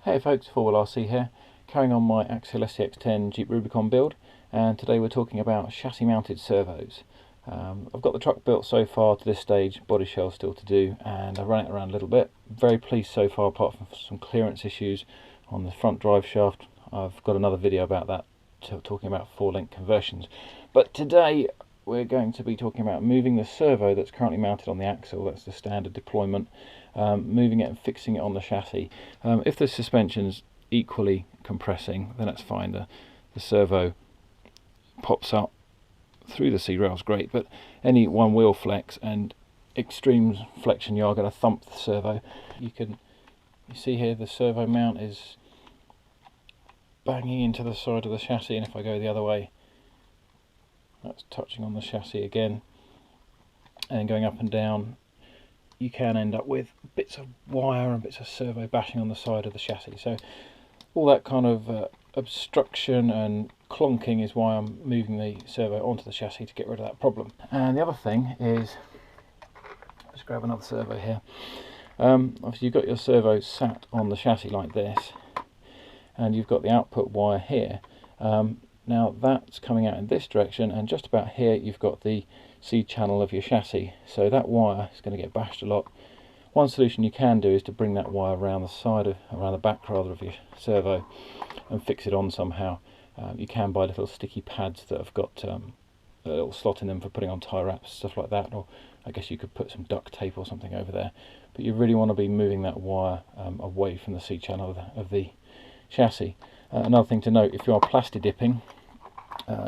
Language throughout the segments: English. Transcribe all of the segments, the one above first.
Hey folks, 4Wheel RC here, carrying on my Axial SCX10 Jeep Rubicon build, and today we're talking about chassis mounted servos. I've got the truck built so far to this stage, body shell still to do, and I've run it around a little bit. Very pleased so far, apart from some clearance issues on the front drive shaft. I've got another video about that, talking about 4-link conversions. But today we're going to be talking about moving the servo that's currently mounted on the axle, that's the standard deployment, moving it and fixing it on the chassis. If the suspension's equally compressing, then that's fine. The servo pops up through the C-rails, great, but any one wheel flex and extreme flexion, you are going to thump the servo. You see here the servo mount is banging into the side of the chassis, and if I go the other way, that's touching on the chassis again, and going up and down, you can end up with bits of wire and bits of servo bashing on the side of the chassis. So all that kind of obstruction and clonking is why I'm moving the servo onto the chassis to get rid of that problem. And the other thing is, let's grab another servo here. Obviously you've got your servo sat on the chassis like this, and you've got the output wire here. Now that's coming out in this direction, and just about here you've got the C channel of your chassis, so that wire is going to get bashed a lot. One solution you can do is to bring that wire around the back rather of your servo and fix it on somehow. You can buy little sticky pads that have got a little slot in them for putting on tie wraps, stuff like that, or I guess you could put some duct tape or something over there. But you really want to be moving that wire away from the C channel of the chassis. Another thing to note, if you are plasti dipping,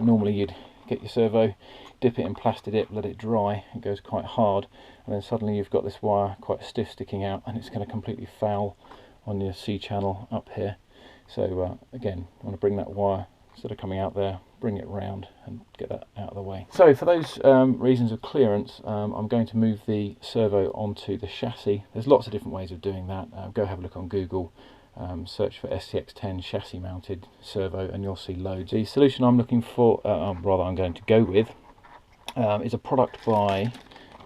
normally you'd get your servo, dip it in plasti dip, let it dry, it goes quite hard, and then suddenly you've got this wire quite stiff sticking out, and it's going to completely foul on your C channel up here. So again, you want to bring that wire, instead of coming out there, bring it round and get that out of the way. So for those reasons of clearance, I'm going to move the servo onto the chassis. There's lots of different ways of doing that. Go have a look on Google. Search for SCX10 chassis mounted servo and you'll see loads. The solution I'm looking for, I'm going to go with, is a product by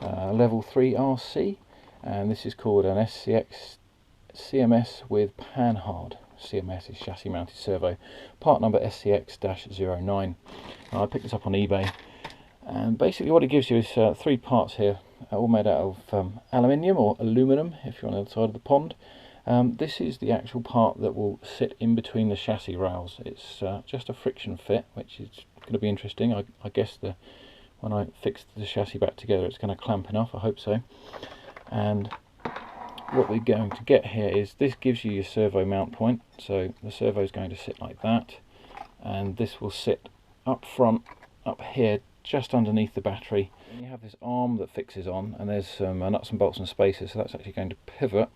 Level 3 RC, and this is called an SCX CMS with Panhard. CMS is chassis mounted servo, part number SCX1009. I picked this up on eBay, and basically what it gives you is 3 parts here, all made out of aluminium or aluminum if you're on the other side of the pond. This is the actual part that will sit in between the chassis rails. It's just a friction fit, which is going to be interesting. I guess when I fix the chassis back together it's going to clamp enough, I hope so. And what we're going to get here is, this gives you your servo mount point, so the servo is going to sit like that, and this will sit up front, up here, just underneath the battery. And you have this arm that fixes on, and there's some nuts and bolts and spacers, so that's actually going to pivot.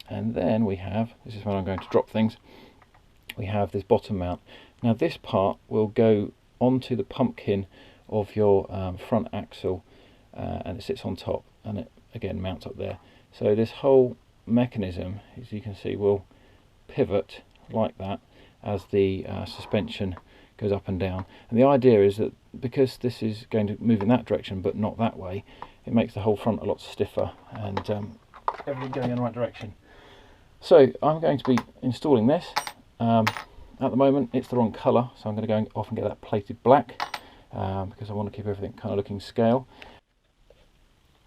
And then we have, this is when I'm going to drop things, we have this bottom mount. Now this part will go onto the pumpkin of your front axle, and it sits on top, and it again mounts up there. So this whole mechanism, as you can see, will pivot like that as the suspension goes up and down. And the idea is that because this is going to move in that direction but not that way, it makes the whole front a lot stiffer and everything going in the right direction. So I'm going to be installing this. At the moment it's the wrong colour, so I'm going to go off and get that plated black, because I want to keep everything kind of looking scale.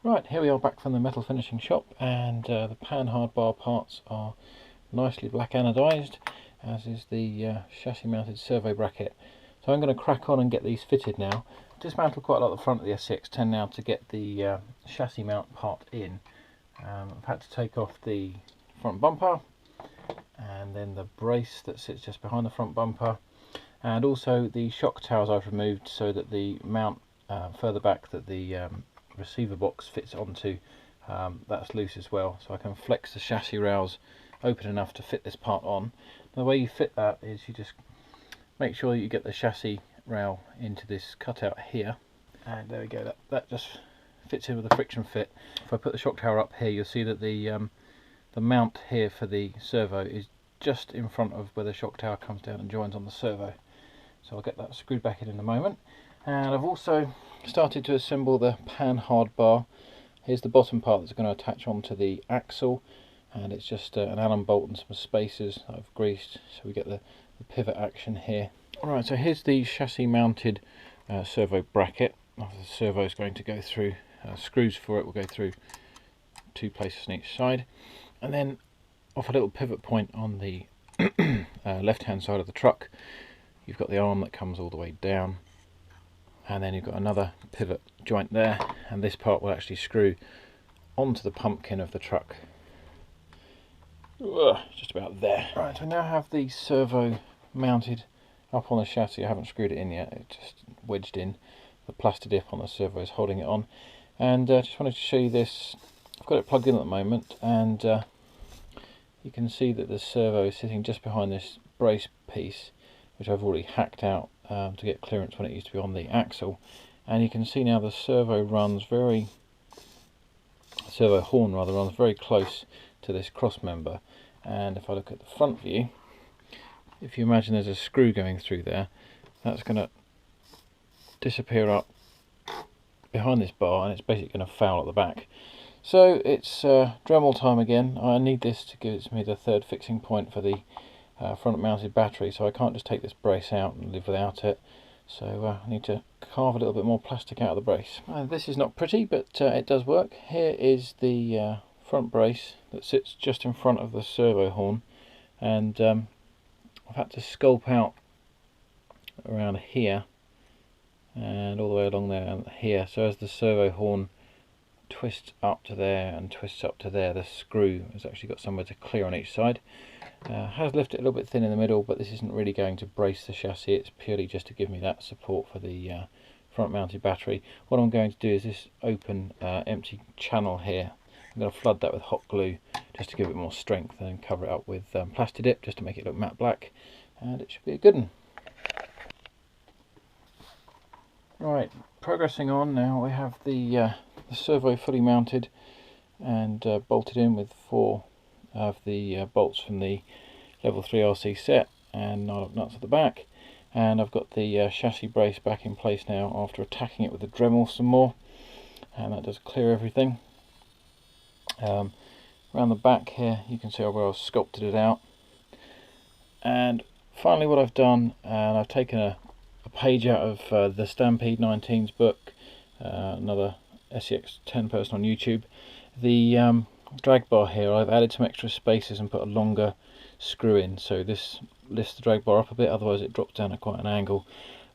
Right, here we are back from the metal finishing shop, and the Panhard Bar parts are nicely black anodised, as is the chassis mounted servo bracket. So I'm going to crack on and get these fitted now. Dismantle quite a lot of the front of the SCX10 now to get the chassis mount part in. I've had to take off the front bumper, and then the brace that sits just behind the front bumper, and also the shock towers I've removed so that the mount further back that the receiver box fits onto, that's loose as well, so I can flex the chassis rails open enough to fit this part on. The way you fit that is you just make sure you get the chassis rail into this cutout here, and there we go, that just fits in with the friction fit. If I put the shock tower up here, you'll see that the mount here for the servo is just in front of where the shock tower comes down and joins on the servo. So I'll get that screwed back in a moment. And I've also started to assemble the Panhard Bar. Here's the bottom part that's going to attach onto the axle. and it's just an Allen bolt and some spacers that I've greased, so we get the pivot action here. Alright, so here's the chassis mounted servo bracket. The servo is going to go through, screws for it will go through 2 places on each side, and then off a little pivot point on the left hand side of the truck you've got the arm that comes all the way down, and then you've got another pivot joint there, and this part will actually screw onto the pumpkin of the truck. Just about there. Right, I now have the servo mounted up on the chassis. I haven't screwed it in yet, it's just wedged in. The plastic dip on the servo is holding it on, and just wanted to show you this. I've got it plugged in at the moment, and you can see that the servo is sitting just behind this brace piece, which I've already hacked out to get clearance when it used to be on the axle. And you can see now the servo horn runs very close to this cross member. And if I look at the front view, if you imagine there's a screw going through there, that's going to disappear up behind this bar, and it's basically going to foul at the back. So it's Dremel time again. I need this to give me the third fixing point for the front mounted battery, so I can't just take this brace out and live without it. So I need to carve a little bit more plastic out of the brace. This is not pretty, but it does work. Here is the front brace that sits just in front of the servo horn, and I've had to sculpt out around here and all the way along there and here, so as the servo horn twists up to there and twists up to there, the screw has actually got somewhere to clear on each side. Has left it a little bit thin in the middle, but this isn't really going to brace the chassis, it's purely just to give me that support for the front mounted battery. What I'm going to do is this open empty channel here, I'm going to flood that with hot glue just to give it more strength, and then cover it up with plastic dip just to make it look matte black, and it should be a good one. Right, progressing on now, we have the servo fully mounted and bolted in with 4 of the bolts from the level 3 RC set and 9 nuts at the back, and I've got the chassis brace back in place now after attacking it with the Dremel some more, and that does clear everything. Around the back here you can see where I've sculpted it out, and finally what I've done, and I've taken a page out of the Stampede 19's book, another SCX10 person on YouTube. The drag bar here, I've added some extra spacers and put a longer screw in, so this lifts the drag bar up a bit, otherwise it drops down at quite an angle.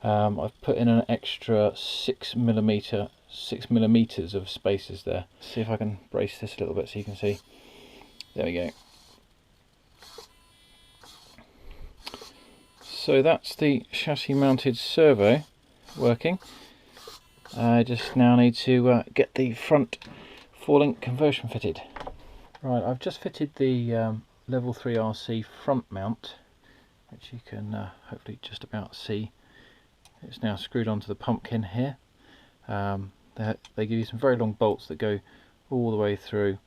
I've put in an extra 6 millimeters of spacers there. See if I can brace this a little bit so you can see. There we go. So that's the chassis mounted servo working. I just now need to get the front 4-link conversion fitted. Right, I've just fitted the level 3 RC front mount, which you can hopefully just about see. It's now screwed onto the pumpkin here. They give you some very long bolts that go all the way through.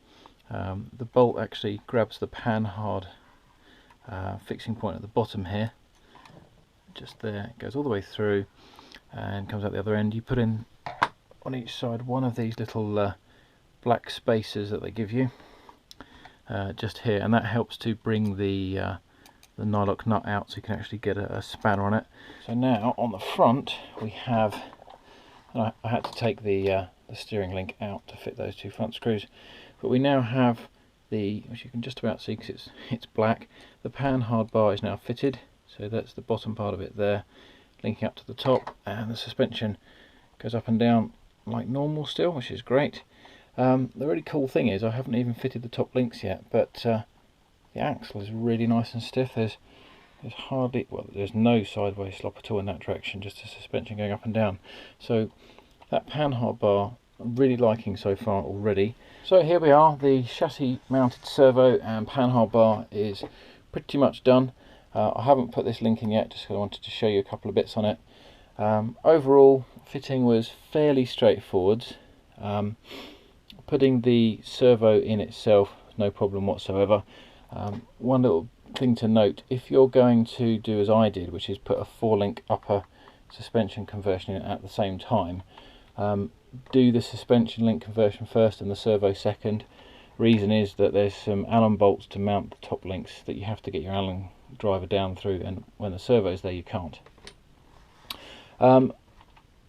The bolt actually grabs the Panhard fixing point at the bottom here. Just there, it goes all the way through and comes out the other end. You put in on each side one of these little black spacers that they give you just here, and that helps to bring the nylock nut out so you can actually get a spanner on it. So now on the front we have, and I had to take the steering link out to fit those 2 front screws, but we now have the, which you can just about see because it's black, the Panhard bar is now fitted. So that's the bottom part of it there, linking up to the top, and the suspension goes up and down like normal still, which is great. The really cool thing is I haven't even fitted the top links yet, but the axle is really nice and stiff. There's hardly, well, there's no sideways slop at all in that direction, just the suspension going up and down. So that Panhard bar I'm really liking so far already. So here we are, the chassis mounted servo and Panhard bar is pretty much done. I haven't put this link in yet just because I wanted to show you a couple of bits on it. Overall fitting was fairly straightforward. Putting the servo in itself, no problem whatsoever. One little thing to note, if you're going to do as I did, which is put a 4-link upper suspension conversion in at the same time, do the suspension link conversion first and the servo second. Reason is that there's some Allen bolts to mount the top links that you have to get your Allen driver down through, and when the servo's there you can't.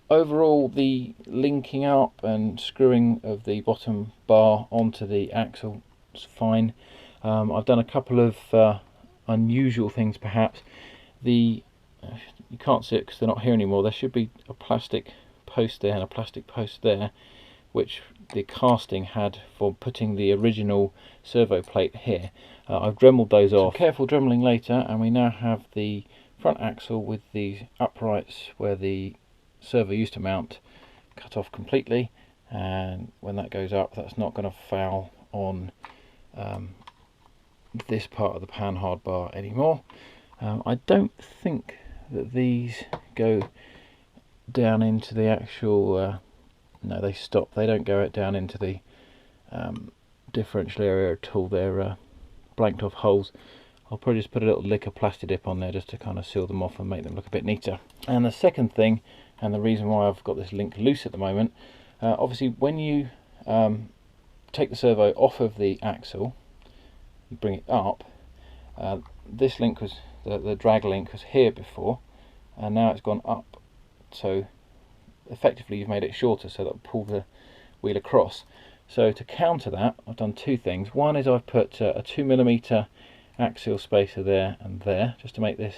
Overall, the linking up and screwing of the bottom bar onto the axle is fine. I've done a couple of unusual things perhaps. You can't see it because they're not here anymore. There should be a plastic post there and a plastic post there, which the casting had for putting the original servo plate here. I've dremeled those off. Some careful dremeling later, and we now have the front axle with the uprights where the servo used to mount cut off completely, and when that goes up, that's not going to foul on this part of the Panhard bar anymore. I don't think that these go down into the actual no, they stop. They don't go down into the differential area at all. They're blanked off holes. I'll probably just put a little lick of plasti dip on there just to kind of seal them off and make them look a bit neater. And the second thing, and the reason why I've got this link loose at the moment, obviously when you take the servo off of the axle, you bring it up, this link was, the drag link was here before, and now it's gone up, so effectively you've made it shorter so that will pull the wheel across. So to counter that, I've done two things. One is I've put a 2mm axial spacer there and there, just to make this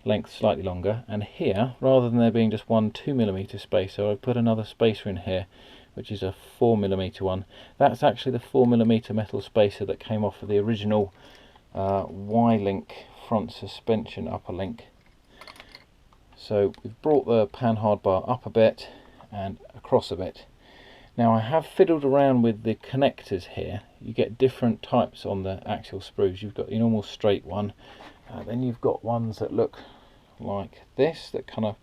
length slightly longer, and here, rather than there being just one 2mm spacer, I've put another spacer in here, which is a 4mm one. That's actually the 4mm metal spacer that came off of the original Y-link front suspension upper link. So we've brought the Panhard bar up a bit and across a bit. Now I have fiddled around with the connectors here. You get different types on the axial sprues. You've got your normal straight one, then you've got ones that look like this, that kind of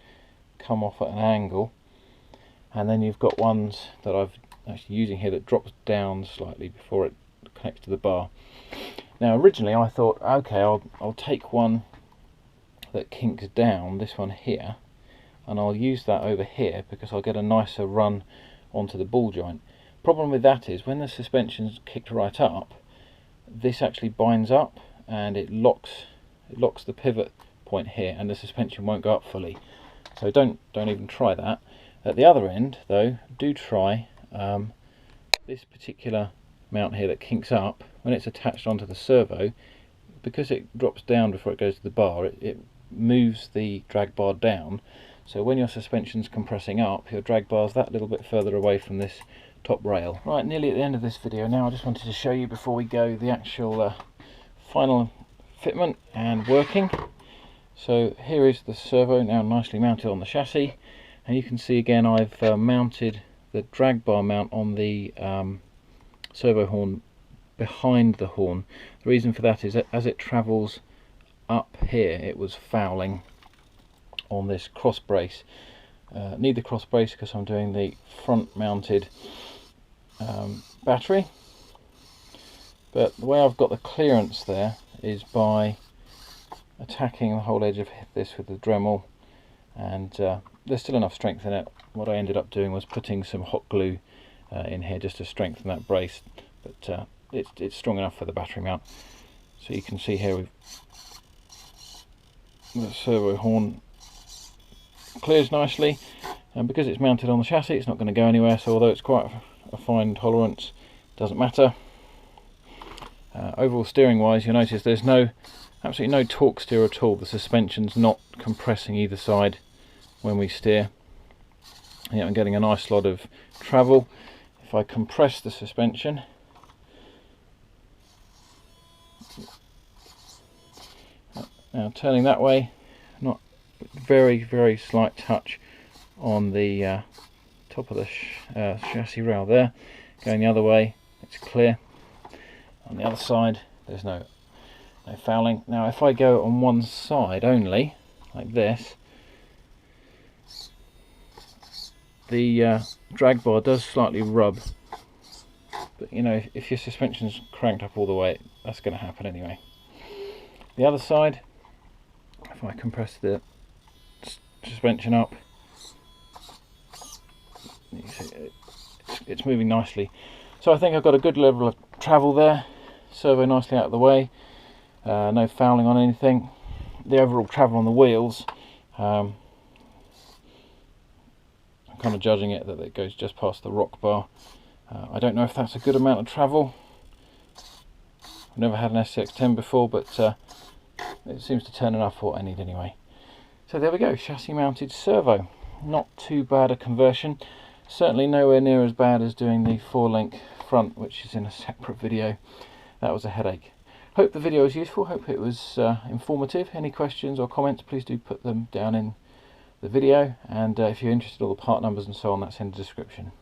come off at an angle, and then you've got ones that I've actually using here that drops down slightly before it connects to the bar. Now originally I thought, okay, I'll take one that kinks down, this one here, and I'll use that over here because I'll get a nicer run onto the ball joint. Problem with that is when the suspension's kicked right up, this actually binds up and it locks the pivot point here, and the suspension won't go up fully. So don't even try that. At the other end though, do try this particular mount here that kinks up. When it's attached onto the servo, because it drops down before it goes to the bar, it moves the drag bar down, so when your suspension's compressing up, your drag bar's that little bit further away from this top rail. Right, nearly at the end of this video now. I just wanted to show you before we go the actual final fitment and working. So here is the servo now nicely mounted on the chassis, and you can see again I've mounted the drag bar mount on the servo horn behind the horn. The reason for that is that as it travels up here, it was fouling on this cross brace. Need the cross brace because I'm doing the front mounted battery, but the way I've got the clearance there is by attacking the whole edge of this with the Dremel, and there's still enough strength in it. What I ended up doing was putting some hot glue in here just to strengthen that brace, but it's strong enough for the battery mount. So you can see here the servo horn clears nicely, and because it's mounted on the chassis it's not going to go anywhere, so although it's quite a fine tolerance, it doesn't matter. Overall steering wise, you'll notice there's absolutely no torque steer at all. The suspension's not compressing either side when we steer. Yeah, I'm getting a nice lot of travel. If I compress the suspension, now turning that way, not very slight touch on the top of the chassis rail there. Going the other way, it's clear. On the other side, there's no fouling. Now if I go on one side only, like this, the drag bar does slightly rub, but you know, if your suspension's cranked up all the way, that's going to happen anyway. The other side, if I compress the suspension up, you see it's moving nicely. So I think I've got a good level of travel there. Servo nicely out of the way, no fouling on anything. The overall travel on the wheels, I'm kind of judging it that it goes just past the rock bar. I don't know if that's a good amount of travel. I've never had an SCX10 before, but it seems to turn enough for what I need anyway. So there we go, chassis mounted servo. Not too bad a conversion. Certainly nowhere near as bad as doing the 4-link front, which is in a separate video. That was a headache. Hope the video was useful, hope it was informative. Any questions or comments, please do put them down in the video, and if you're interested in all the part numbers and so on, that's in the description.